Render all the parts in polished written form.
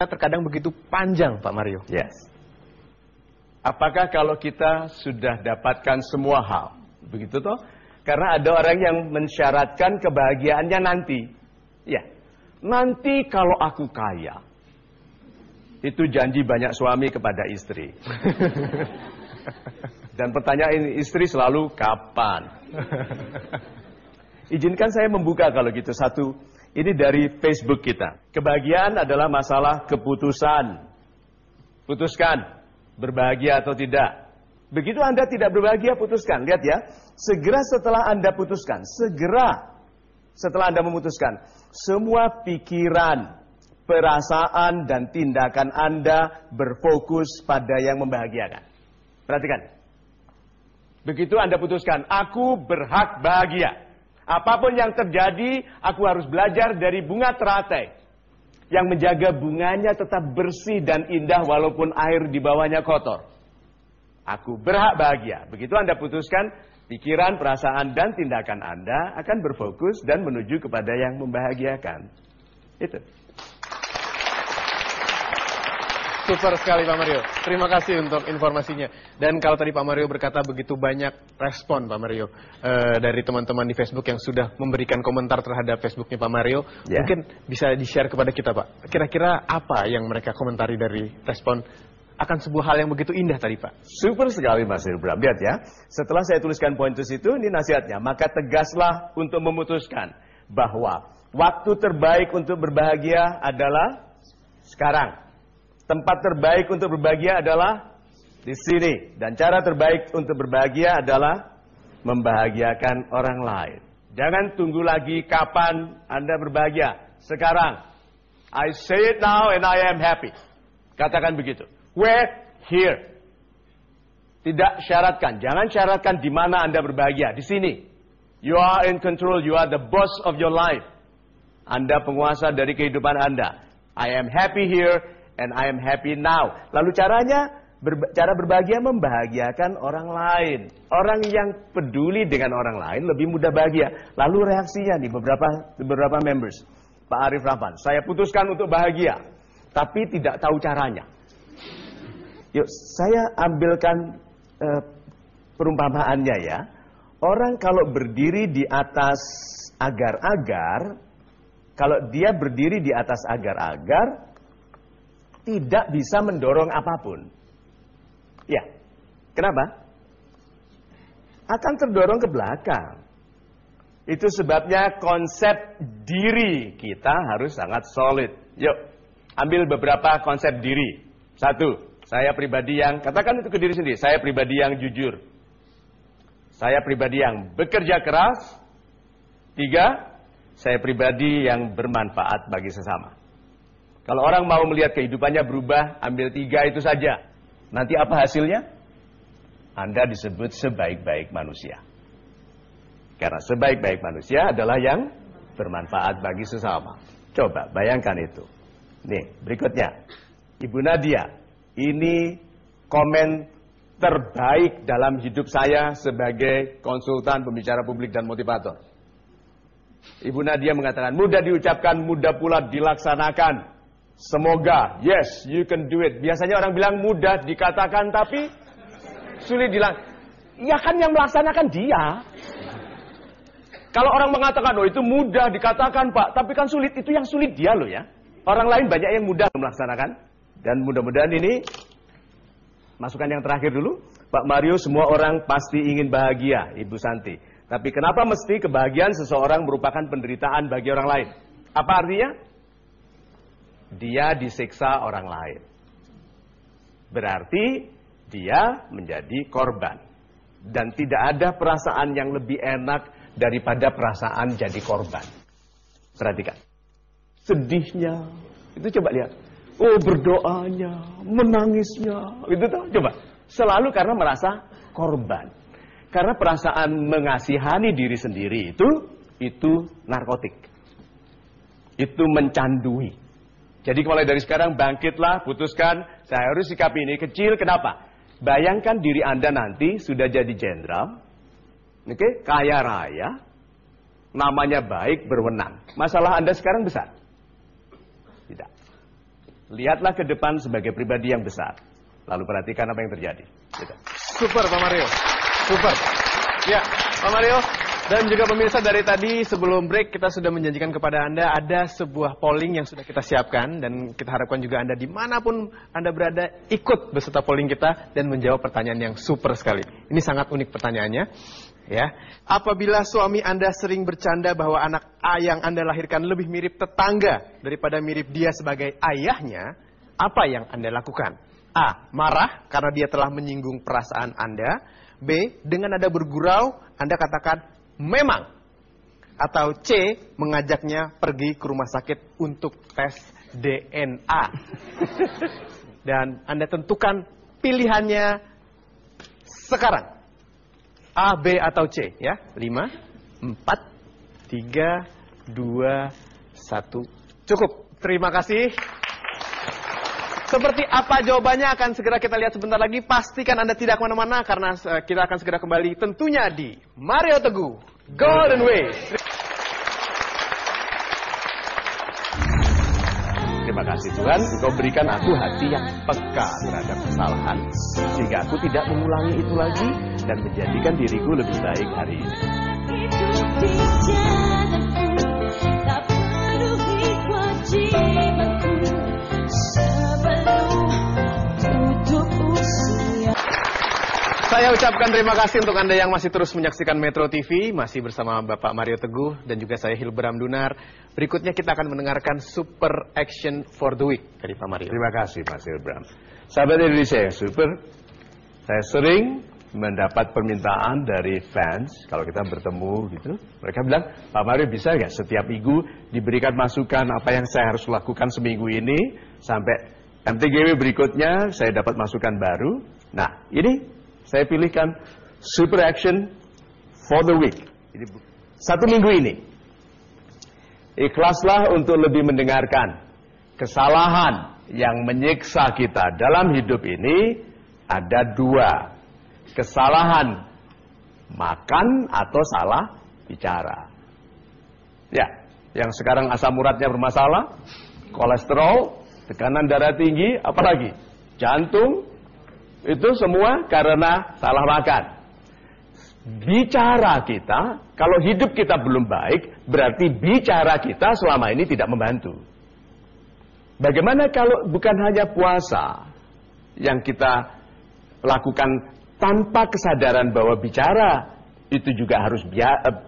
terkadang begitu panjang, Pak Mario. Yes. Apakah kalau kita sudah dapatkan semua hal, begitu toh? Karena ada orang yang mensyaratkan kebahagiaannya nanti. Ya, nanti kalau aku kaya, itu janji banyak suami kepada istri. Dan pertanyaan istri selalu kapan? Izinkan saya membuka kalau gitu satu. Ini dari Facebook kita. Kebahagiaan adalah masalah keputusan. Putuskan, berbahagia atau tidak. Begitu Anda tidak berbahagia, putuskan. Lihat ya, segera setelah Anda putuskan, segera setelah Anda memutuskan, semua pikiran, perasaan, dan tindakan Anda berfokus pada yang membahagiakan. Perhatikan. Begitu Anda putuskan, aku berhak bahagia. Apapun yang terjadi, aku harus belajar dari bunga teratai. Yang menjaga bunganya tetap bersih dan indah walaupun air di bawahnya kotor. Aku berhak bahagia. Begitu Anda putuskan, pikiran, perasaan, dan tindakan Anda akan berfokus dan menuju kepada yang membahagiakan. Itu. Super sekali Pak Mario. Terima kasih untuk informasinya. Dan kalau tadi Pak Mario berkata begitu banyak respon Pak Mario dari teman-teman di Facebook yang sudah memberikan komentar terhadap Facebooknya Pak Mario, mungkin bisa di-share kepada kita Pak. Kira-kira apa yang mereka komentari dari respon akan sebuah hal yang begitu indah tadi Pak? Super sekali Mas Ilbram. Lihat ya, setelah saya tuliskan pointers itu, ini nasihatnya. Maka tegaslah untuk memutuskan bahwa waktu terbaik untuk berbahagia adalah sekarang. Tempat terbaik untuk berbahagia adalah di sini. Dan cara terbaik untuk berbahagia adalah membahagiakan orang lain. Jangan tunggu lagi kapan Anda berbahagia. Sekarang. I say it now and I am happy. Katakan begitu. Where? Here. Tidak syaratkan. Jangan syaratkan di mana Anda berbahagia. Di sini. You are in control. You are the boss of your life. Anda penguasa dari kehidupan Anda. I am happy here. And I am happy now. Lalu caranya, cara berbahagia membahagiakan orang lain. Orang yang peduli dengan orang lain lebih mudah bahagia. Lalu reaksinya nih beberapa members. Pak Arif Rahman, saya putuskan untuk bahagia. Tapi tidak tahu caranya. Yuk, saya ambilkan perumpamaannya ya. Orang kalau berdiri di atas agar-agar, kalau dia berdiri di atas agar-agar, tidak bisa mendorong apapun. Ya, kenapa? Akan terdorong ke belakang. Itu sebabnya konsep diri kita harus sangat solid. Yuk, ambil beberapa konsep diri. Satu, saya pribadi yang, katakan itu ke diri sendiri, saya pribadi yang jujur. Saya pribadi yang bekerja keras. Tiga, saya pribadi yang bermanfaat bagi sesama. Kalau orang mau melihat kehidupannya berubah, ambil tiga itu saja. Nanti apa hasilnya? Anda disebut sebaik-baik manusia. Karena sebaik-baik manusia adalah yang bermanfaat bagi sesama. Coba bayangkan itu. Nih, berikutnya. Ibu Nadia, ini komen terbaik dalam hidup saya sebagai konsultan, pembicara publik, dan motivator. Ibu Nadia mengatakan, mudah diucapkan, mudah pula dilaksanakan. Semoga, yes, you can do it. Biasanya orang bilang mudah dikatakan, tapi sulit dilaksanakan. Ya kan yang melaksanakan dia. Kalau orang mengatakan, oh itu mudah dikatakan Pak, tapi kan sulit, itu yang sulit dia loh ya. Orang lain banyak yang mudah melaksanakan. Dan mudah-mudahan ini, masukan yang terakhir dulu. Pak Mario, semua orang pasti ingin bahagia, Ibu Santi. Tapi kenapa mesti kebahagiaan seseorang merupakan penderitaan bagi orang lain? Apa artinya? Dia disiksa orang lain. Berarti dia menjadi korban. Dan tidak ada perasaan yang lebih enak daripada perasaan jadi korban. Perhatikan. Sedihnya. Itu coba lihat. Oh berdoanya, menangisnya. Itu tuh coba. Selalu karena merasa korban. Karena perasaan mengasihani diri sendiri itu narkotik. Itu mencandui. Jadi mulai dari sekarang bangkitlah, putuskan, saya harus sikapi ini kecil, kenapa? Bayangkan diri Anda nanti sudah jadi jenderal, kaya raya, namanya baik, berwenang. Masalah Anda sekarang besar? Tidak. lihatlah ke depan sebagai pribadi yang besar. Lalu perhatikan apa yang terjadi. Gitu. Super Pak Mario, super. Ya, Pak Mario dan juga pemirsa, dari tadi sebelum break kita sudah menjanjikan kepada Anda ada sebuah polling yang sudah kita siapkan, dan kita harapkan juga Anda dimanapun Anda berada ikut beserta polling kita dan menjawab pertanyaan yang super sekali. Ini sangat unik pertanyaannya. Ya, apabila suami Anda sering bercanda bahwa anak yang Anda lahirkan lebih mirip tetangga daripada mirip dia sebagai ayahnya, apa yang Anda lakukan? A. Marah karena dia telah menyinggung perasaan Anda. B. Dengan nada bergurau Anda katakan memang. Atau C. Mengajaknya pergi ke rumah sakit untuk tes DNA. Dan Anda tentukan pilihannya sekarang. A, B, atau C, ya. 5, 4, 3, 2, 1. Cukup. Terima kasih. Seperti apa jawabannya akan segera kita lihat sebentar lagi. Pastikan Anda tidak kemana-mana karena kita akan segera kembali tentunya di Mario Teguh Golden Way. Terima kasih Tuhan, Engkau berikan aku hati yang peka terhadap kesalahan, sehingga aku tidak mengulangi itu lagi dan menjadikan diriku lebih baik hari ini. Saya ucapkan terima kasih untuk Anda yang masih terus menyaksikan Metro TV. Masih bersama Bapak Mario Teguh dan juga saya Hilbram Dunar. Berikutnya kita akan mendengarkan Super Action for the Week dari Pak Mario. Terima kasih Mas Hilbram. Sahabat Indonesia yang super, saya sering mendapat permintaan dari fans kalau kita bertemu gitu. Mereka bilang, Pak Mario bisa nggak setiap minggu diberikan masukan apa yang saya harus lakukan seminggu ini sampai MTGW berikutnya saya dapat masukan baru. Nah ini saya pilihkan Super Action for the Week. Ini satu minggu ini. Ikhlaslah untuk lebih mendengarkan. Kesalahan yang menyiksa kita dalam hidup ini ada dua. Kesalahan makan atau salah bicara. Ya, yang sekarang asam uratnya bermasalah, kolesterol, tekanan darah tinggi, apalagi jantung. Itu semua karena salah makan. Bicara kita, kalau hidup kita belum baik, berarti bicara kita selama ini tidak membantu. Bagaimana kalau bukan hanya puasa yang kita lakukan tanpa kesadaran bahwa bicara itu juga harus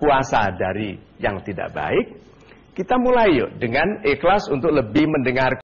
puasa dari yang tidak baik? Kita mulai yuk dengan ikhlas untuk lebih mendengarkan.